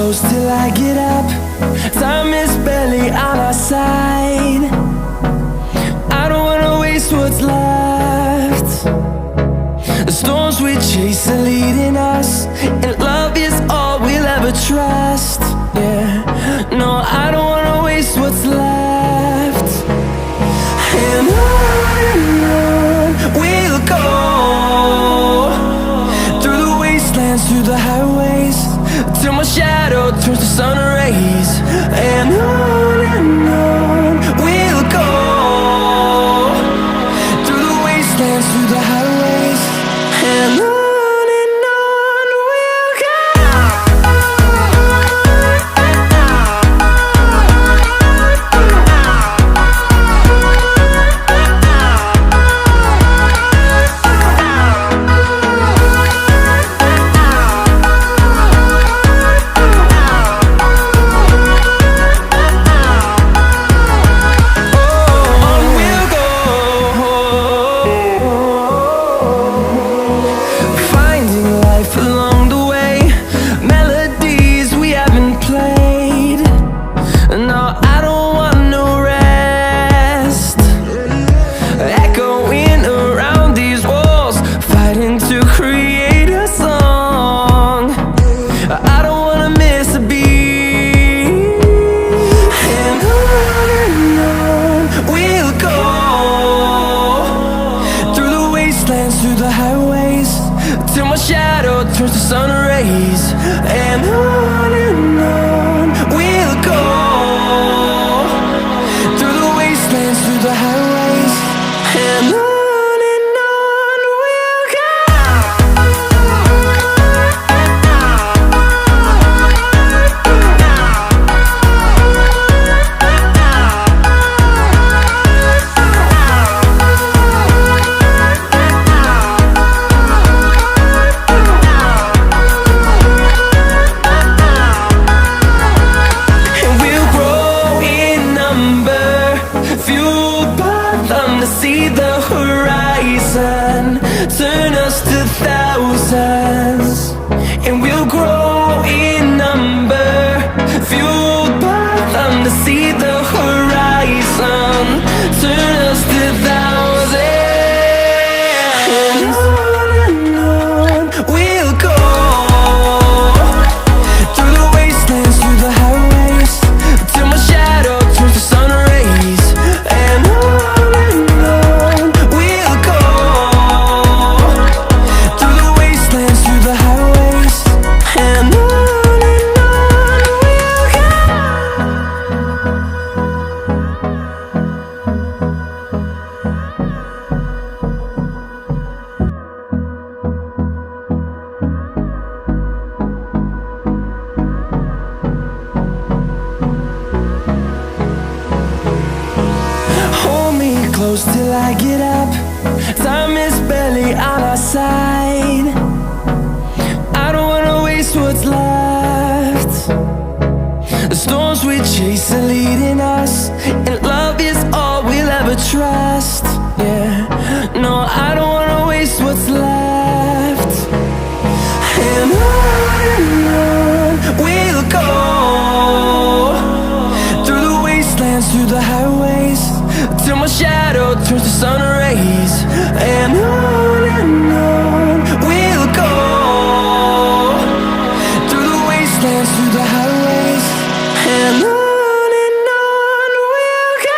close till I get up. Time is barely on our side. I don't wanna waste what's left. The storms we chase are leading us, and love is all we'll ever trust. Yeah, no, I don't wanna waste what's left. And on we'll go, through the wastelands, through the highways, till my shadow turns to sun rays. And on we'll go, through the wastelands, through the highways, and on we'll go. Through the highways, till my shadow turns to sun rays. And on we'll go, through the wastelands, through the highways, and on we'll go. See the horizon turn us to thousands, and we'll grow in number, fueled by them. To see the horizon turn us to thousands, and on we'll go, through the wastelands, through the highways, till my shadow turns to sun rays. And close till I get up. Time is barely on our side. I don't wanna waste what's left. The storms we chase are leading us, and love is all we'll ever trust. Yeah, no, I don't wanna waste what's left. And on we'll go, through the wastelands, through the highways, till my shadow turns to sun rays. And on we'll go, through the wastelands, through the highways, and on we'll go.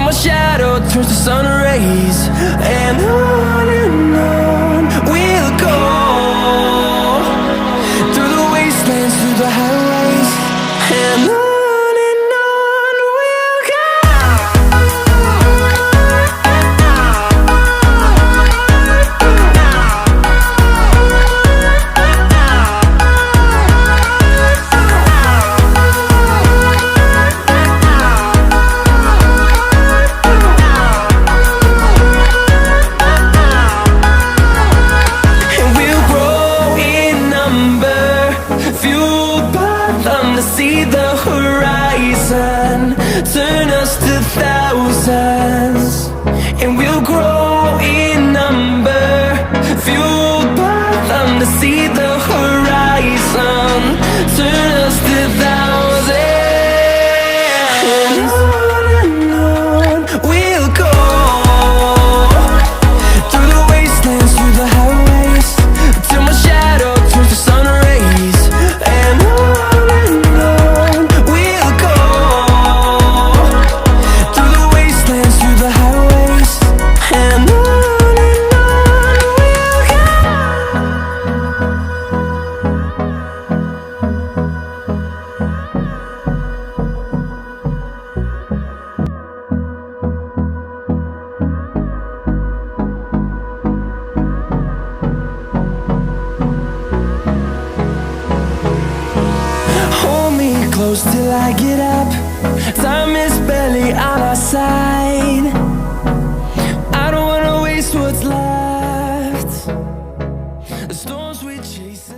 my shadow turns to sun rays. And on we'll go, through the wastelands, through the highways. And on we'll go. See the horizon, turn us to thousands, and we'll grow in number, fueled by them to see the horizon, turn us to thousands, and on we'll go, through the wastelands, through the highways, till my shadow turns to sun rays. And close till I get up. Time is barely on our side. I don't wanna waste what's left. The storms we chase.